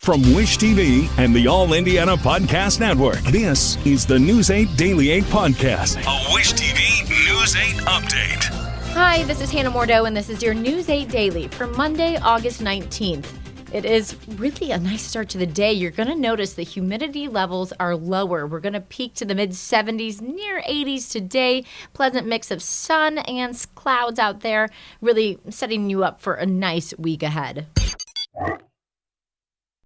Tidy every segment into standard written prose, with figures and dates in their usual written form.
From Wish TV and the All Indiana Podcast Network, this is the News 8 Daily 8 Podcast, a Wish TV News 8 update. Hi, this is Hannah Mordeau, and this is your News 8 Daily for Monday, August 19th. It is really a nice start to the day. You're going to notice the humidity levels are lower. We're going to peak to the mid-70s, near 80s today. Pleasant mix of sun and clouds out there, really setting you up for a nice week ahead.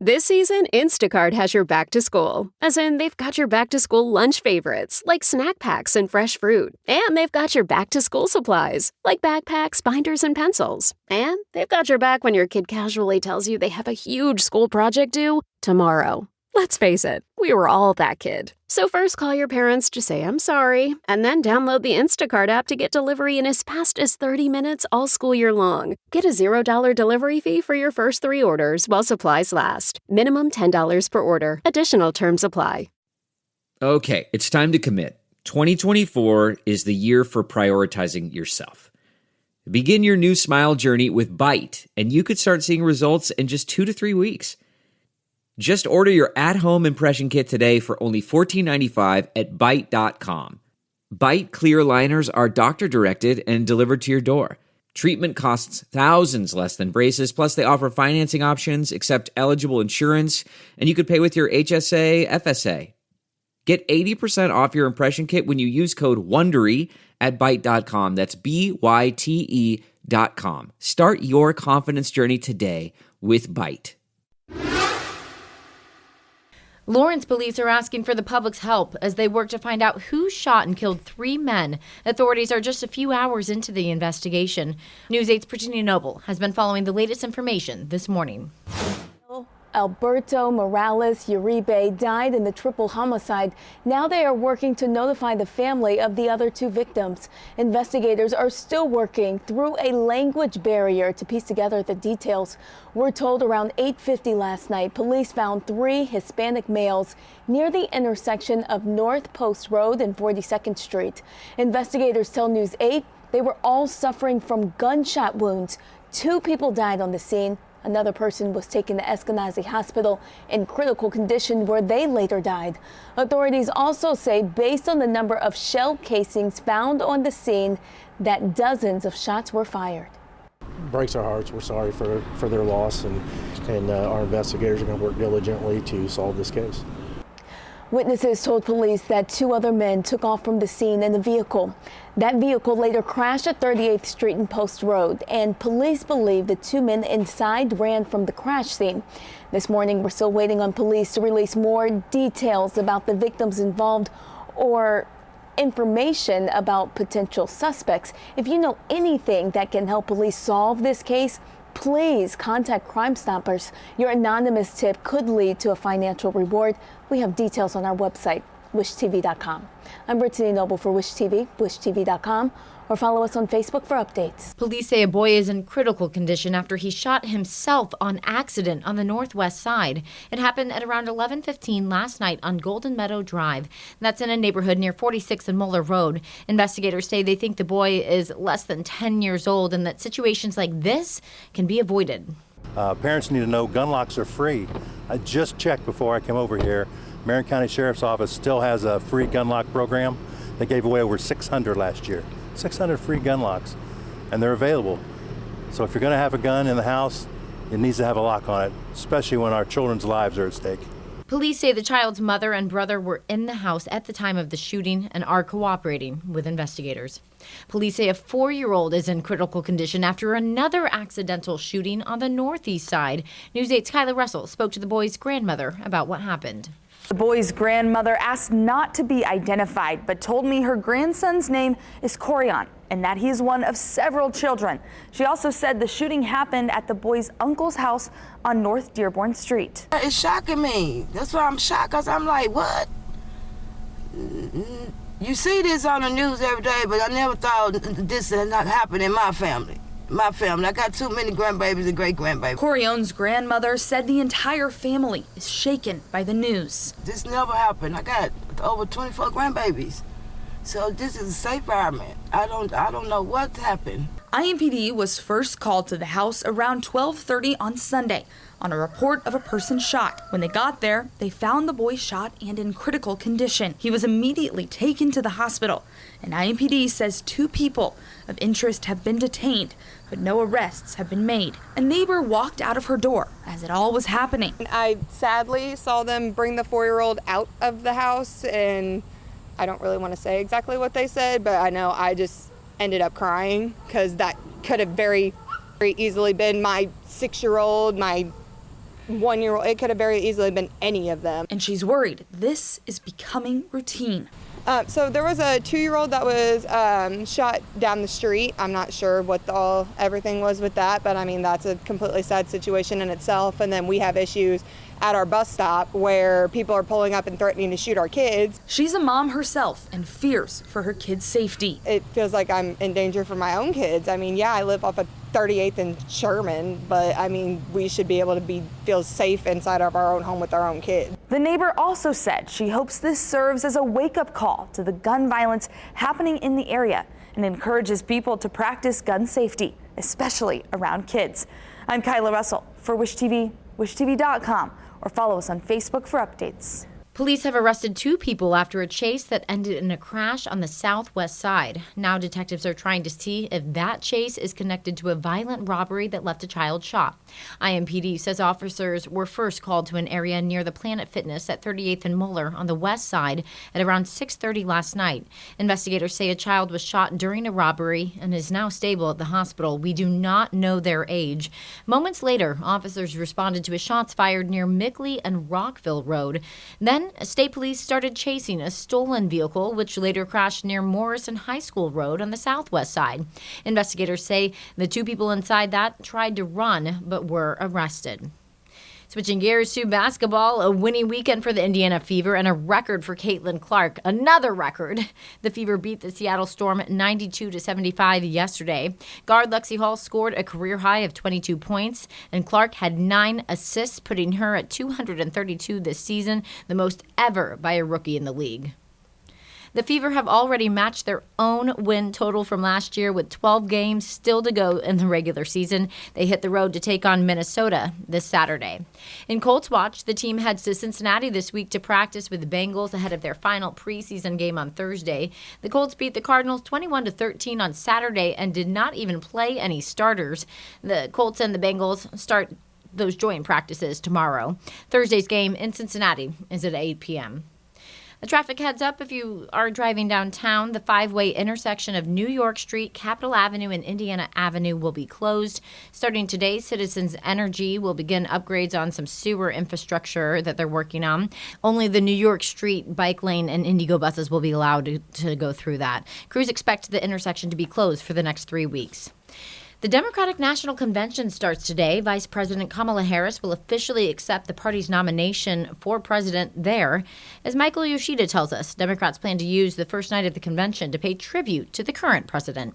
This season, Instacart has your back to school. As in, they've got your back to school lunch favorites, like snack packs and fresh fruit. And they've got your back to school supplies, like backpacks, binders, and pencils. And they've got your back when your kid casually tells you they have a huge school project due tomorrow. Let's face it, we were all that kid. So first call your parents to say I'm sorry, and then download the Instacart app to get delivery in as fast as 30 minutes all school year long. Get a $0 delivery fee for your first 3 orders while supplies last. Minimum $10 per order. Additional terms apply. Okay, it's time to commit. 2024 is the year for prioritizing yourself. Begin your new smile journey with Byte, and you could start seeing results in just 2 to 3 weeks. Just order your at-home impression kit today for only $14.95 at Byte.com. Byte clear liners are doctor-directed and delivered to your door. Treatment costs thousands less than braces, plus they offer financing options, accept eligible insurance, and you could pay with your HSA, FSA. Get 80% off your impression kit when you use code WONDERY at Byte.com. That's BYTE.com. Start your confidence journey today with Byte. Lawrence police are asking for the public's help as they work to find out who shot and killed 3 men. Authorities are just a few hours into the investigation. News 8's Brittany Noble has been following the latest information this morning. Alberto Morales Uribe died in the triple homicide. Now they are working to notify the family of the other 2 victims. Investigators are still working through a language barrier to piece together the details. We're told around 8:50 last night, police found 3 Hispanic males near the intersection of North Post Road and 42nd Street. Investigators tell News 8 they were all suffering from gunshot wounds. 2 people died on the scene. Another person was taken to Eskenazi Hospital in critical condition where they later died. Authorities also say, based on the number of shell casings found on the scene, that dozens of shots were fired. Breaks our hearts. We're sorry for their loss, and our investigators are going to work diligently to solve this case. Witnesses told police that 2 other men took off from the scene in a vehicle. That vehicle later crashed at 38th Street and Post Road, and police believe the 2 men inside ran from the crash scene. This morning, we're still waiting on police to release more details about the victims involved or information about potential suspects. If you know anything that can help police solve this case, please contact Crime Stoppers. Your anonymous tip could lead to a financial reward. We have details on our website, wishtv.com. I'm Brittany Noble for Wish TV, wishtv.com, or follow us on Facebook for updates. Police say a boy is in critical condition after he shot himself on accident on the northwest side. It happened at around 11:15 last night on Golden Meadow Drive. That's in a neighborhood near 46th and Muller Road. Investigators say they think the boy is less than 10 years old and that situations like this can be avoided. Parents need to know gun locks are free. I just checked before I came over here. Marion County Sheriff's Office still has a free gun lock program. They gave away over 600 last year. 600 free gun locks, and they're available. So if you're going to have a gun in the house, it needs to have a lock on it, especially when our children's lives are at stake. Police say the child's mother and brother were in the house at the time of the shooting and are cooperating with investigators. Police say a 4-year-old is in critical condition after another accidental shooting on the northeast side. News 8's Kyla Russell spoke to the boy's grandmother about what happened. The boy's grandmother asked not to be identified, but told me her grandson's name is Corian and that he is one of several children. She also said the shooting happened at the boy's uncle's house on North Dearborn Street. It's shocking me. That's why I'm shocked, because I'm like, what? You see this on the news every day, but I never thought this had not happened in my family. I got too many grandbabies and great-grandbabies. Corion's grandmother said the entire family is shaken by the news. This never happened. I got over 24 grandbabies. So this is a safe environment. I don't know what happened. IMPD was first called to the house around 12:30 on Sunday. on a report of a person shot. When they got there, they found the boy shot and in critical condition. He was immediately taken to the hospital, and IMPD says 2 people of interest have been detained, but no arrests have been made. A neighbor walked out of her door as it all was happening. I sadly saw them bring the 4-year-old out of the house, and I don't really want to say exactly what they said, but I know I just ended up crying because that could have very easily been my 6-year-old, my 1-year-old. It could have very easily been any of them. And she's worried this is becoming routine. So there was a 2-year-old that was shot down the street. I'm not sure what everything was with that, but I mean, that's a completely sad situation in itself. And then we have issues at our bus stop where people are pulling up and threatening to shoot our kids. She's a mom herself and fears for her kids' safety. It feels like I'm in danger for my own kids. I mean, yeah, I live off of 38th and Sherman, but I mean, we should be able to feel safe inside of our own home with our own kids. The neighbor also said she hopes this serves as a wake-up call to the gun violence happening in the area and encourages people to practice gun safety, especially around kids. I'm Kyla Russell for Wish TV, wishtv.com, or follow us on Facebook for updates. Police have arrested 2 people after a chase that ended in a crash on the southwest side. Now detectives are trying to see if that chase is connected to a violent robbery that left a child shot. IMPD says officers were first called to an area near the Planet Fitness at 38th and Muller on the west side at around 6:30 last night. Investigators say a child was shot during a robbery and is now stable at the hospital. We do not know their age. Moments later, officers responded to a shots fired near Mickley and Rockville Road. Then state police started chasing a stolen vehicle, which later crashed near Morrison High School Road on the southwest side. Investigators say the 2 people inside that tried to run but were arrested. Switching gears to basketball, a winning weekend for the Indiana Fever and a record for Caitlin Clark. Another record. The Fever beat the Seattle Storm 92-75 yesterday. Guard Lexi Hall scored a career high of 22 points, and Clark had 9 assists, putting her at 232 this season, the most ever by a rookie in the league. The Fever have already matched their own win total from last year with 12 games still to go in the regular season. They hit the road to take on Minnesota this Saturday. In Colts watch, the team heads to Cincinnati this week to practice with the Bengals ahead of their final preseason game on Thursday. The Colts beat the Cardinals 21-13 on Saturday and did not even play any starters. The Colts and the Bengals start those joint practices tomorrow. Thursday's game in Cincinnati is at 8 p.m. A traffic heads up if you are driving downtown. The 5-way intersection of New York Street, Capitol Avenue, and Indiana Avenue will be closed. Starting today, Citizens Energy will begin upgrades on some sewer infrastructure that they're working on. Only the New York Street bike lane and Indigo buses will be allowed to go through that. Crews expect the intersection to be closed for the next 3 weeks. The Democratic National Convention starts today. Vice President Kamala Harris will officially accept the party's nomination for president there. As Michael Yoshida tells us, Democrats plan to use the first night of the convention to pay tribute to the current president.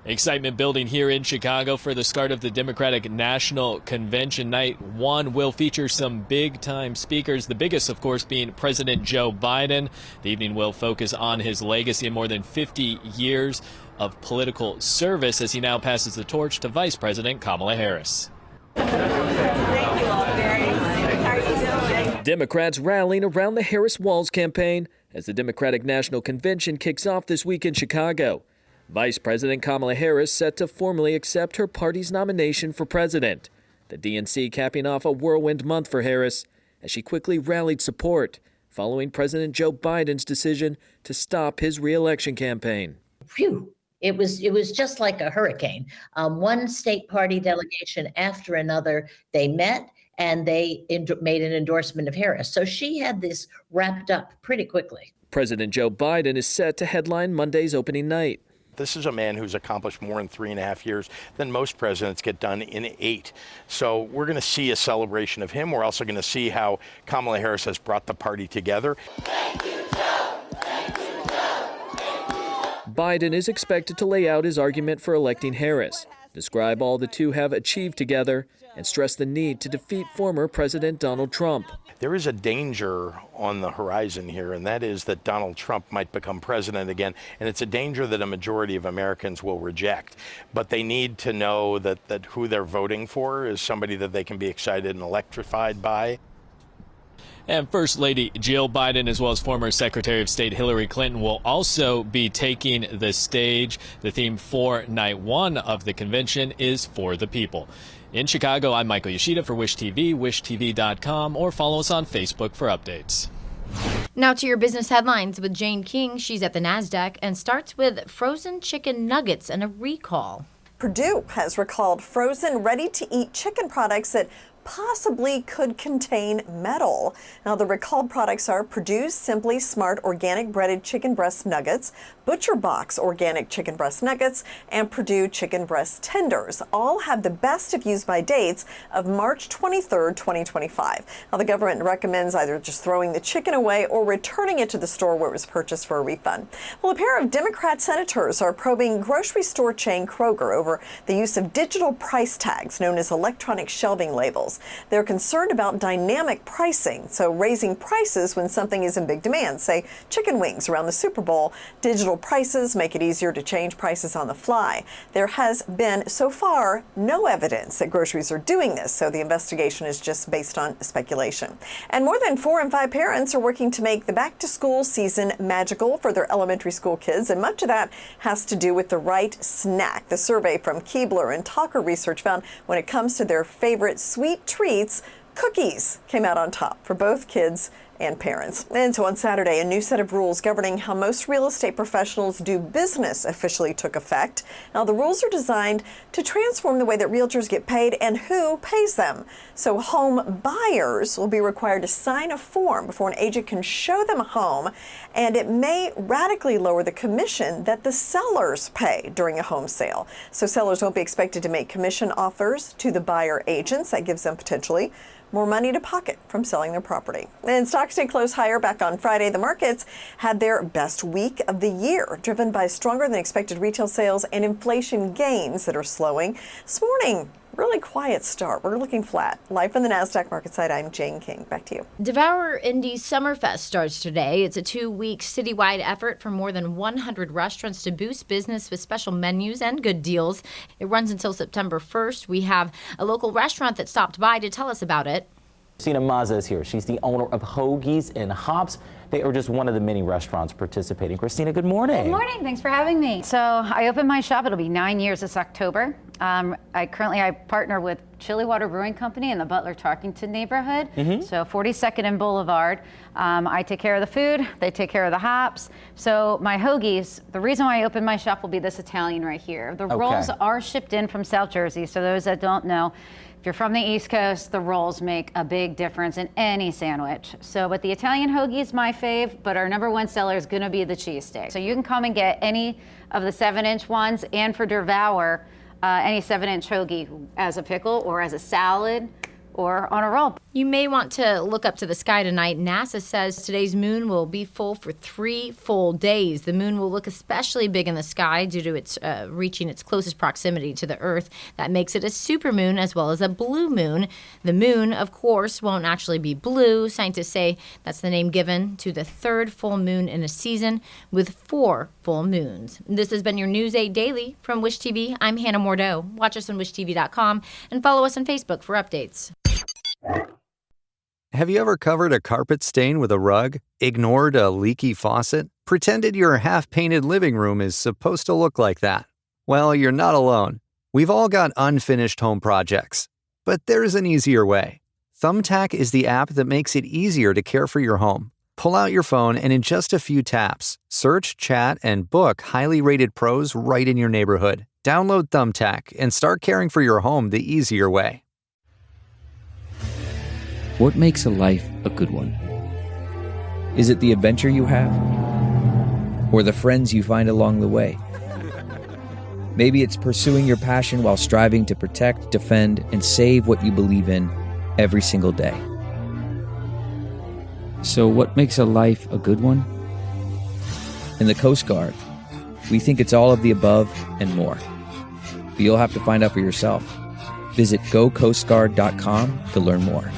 Excitement building here in Chicago for the start of the Democratic National Convention. Night 1 will feature some big-time speakers, the biggest, of course, being President Joe Biden. The evening will focus on his legacy of more than 50 years of political service as he now passes the torch to Vice President Kamala Harris. Thank you all very much. How are you doing? Democrats rallying around the Harris Walls campaign as the Democratic National Convention kicks off this week in Chicago. Vice President Kamala Harris set to formally accept her party's nomination for president. The DNC capping off a whirlwind month for Harris as she quickly rallied support following President Joe Biden's decision to stop his re-election campaign. Phew. It was just like a hurricane. One state party delegation after another, they met and they made an endorsement of Harris. So she had this wrapped up pretty quickly. President Joe Biden is set to headline Monday's opening night. This is a man who's accomplished more in 3.5 years than most presidents get done in 8. So we're going to see a celebration of him. We're also going to see how Kamala Harris has brought the party together. Thank you, Joe. Thank you, Joe. Biden is expected to lay out his argument for electing Harris. describe all the two have achieved together and stress the need to defeat former President Donald Trump. There is a danger on the horizon here, and that is that Donald Trump might become president again, and it's a danger that a majority of Americans will reject. But they need to know that who they're voting for is somebody that they can be excited and electrified by. And First Lady Jill Biden, as well as former Secretary of State Hillary Clinton, will also be taking the stage. The theme for night one of the convention is For the People. In Chicago, I'm Michael Yoshida for Wish TV, wishtv.com, or follow us on Facebook for updates. Now to your business headlines with Jane King. She's at the NASDAQ and starts with frozen chicken nuggets and a recall. Purdue has recalled frozen, ready-to-eat chicken products that possibly could contain metal. Now, the recalled products are Purdue's Simply Smart Organic Breaded Chicken Breast Nuggets, Butcher Box Organic Chicken Breast Nuggets, and Purdue Chicken Breast Tenders. All have the best of use by dates of March 23rd, 2025. Now, the government recommends either just throwing the chicken away or returning it to the store where it was purchased for a refund. Well, a pair of Democrat senators are probing grocery store chain Kroger over the use of digital price tags known as electronic shelving labels. They're concerned about dynamic pricing, so raising prices when something is in big demand, say chicken wings around the Super Bowl. Digital prices make it easier to change prices on the fly. There has been, so far, no evidence that groceries are doing this, so the investigation is just based on speculation. And more than 4 in 5 parents are working to make the back-to-school season magical for their elementary school kids, and much of that has to do with the right snack. The survey from Keebler and Talker Research found when it comes to their favorite sweet treats, cookies came out on top for both kids and parents. And so on Saturday, a new set of rules governing how most real estate professionals do business officially took effect. Now, the rules are designed to transform the way that realtors get paid and who pays them. So home buyers will be required to sign a form before an agent can show them a home, and it may radically lower the commission that the sellers pay during a home sale. So sellers won't be expected to make commission offers to the buyer agents. That gives them potentially more money to pocket from selling their property. And stocks stayed close higher back on Friday. The markets had their best week of the year, driven by stronger than expected retail sales and inflation gains that are slowing. This morning, really quiet start. We're looking flat. Live from the NASDAQ market site, I'm Jane King. Back to you. Devour Indy Summerfest starts today. It's a 2-week citywide effort for more than 100 restaurants to boost business with special menus and good deals. It runs until September 1st. We have a local restaurant that stopped by to tell us about it. Christina Mazza is here. She's the owner of Hoagies and Hops. They are just one of the many restaurants participating. Christina, good morning. Good morning. Thanks for having me. So I opened my shop. It'll be 9 years this October. I partner with Chili Water Brewing Company in the Butler Tarkington neighborhood. So 42nd and Boulevard. I take care of the food. They take care of the hops. So my hoagies, the reason why I opened my shop will be this Italian right here. The rolls are shipped in from South Jersey. So those that don't know, if you're from the East Coast, the rolls make a big difference in any sandwich. So, but the Italian hoagie is my fave, but our #1 seller is gonna be the cheesesteak. So you can come and get any of the 7-inch ones, and for Devour, any 7-inch hoagie as a pickle or as a salad or on a roll. You may want to look up to the sky tonight. NASA says today's moon will be full for 3 full days. The moon will look especially big in the sky due to its reaching its closest proximity to the Earth. That makes it a supermoon as well as a blue moon. The moon, of course, won't actually be blue. Scientists say that's the name given to the 3rd full moon in a season with 4 full moons. This has been your News 8 Daily from Wish TV. I'm Hannah Mordeau. Watch us on wishtv.com and follow us on Facebook for updates. Have you ever covered a carpet stain with a rug, ignored a leaky faucet, pretended your half-painted living room is supposed to look like that? Well, you're not alone. We've all got unfinished home projects. But there's an easier way. Thumbtack is the app that makes it easier to care for your home. Pull out your phone and in just a few taps, search, chat, and book highly rated pros right in your neighborhood. Download Thumbtack and start caring for your home the easier way. What makes a life a good one? Is it the adventure you have? Or the friends you find along the way? Maybe it's pursuing your passion while striving to protect, defend, and save what you believe in every single day. So what makes a life a good one? In the Coast Guard, we think it's all of the above and more. but you'll have to find out for yourself. Visit gocoastguard.com to learn more.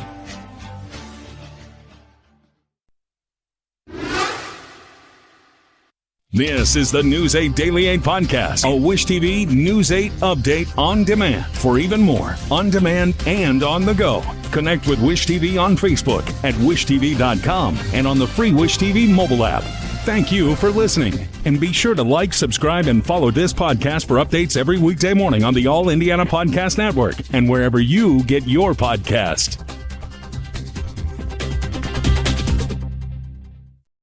This is the News 8 Daily 8 podcast, a Wish TV News 8 update on demand. For even more, on demand and on the go. Connect with Wish TV on Facebook at wishtv.com and on the free Wish TV mobile app. Thank you for listening. And be sure to like, subscribe, and follow this podcast for updates every weekday morning on the All Indiana Podcast Network and wherever you get your podcast.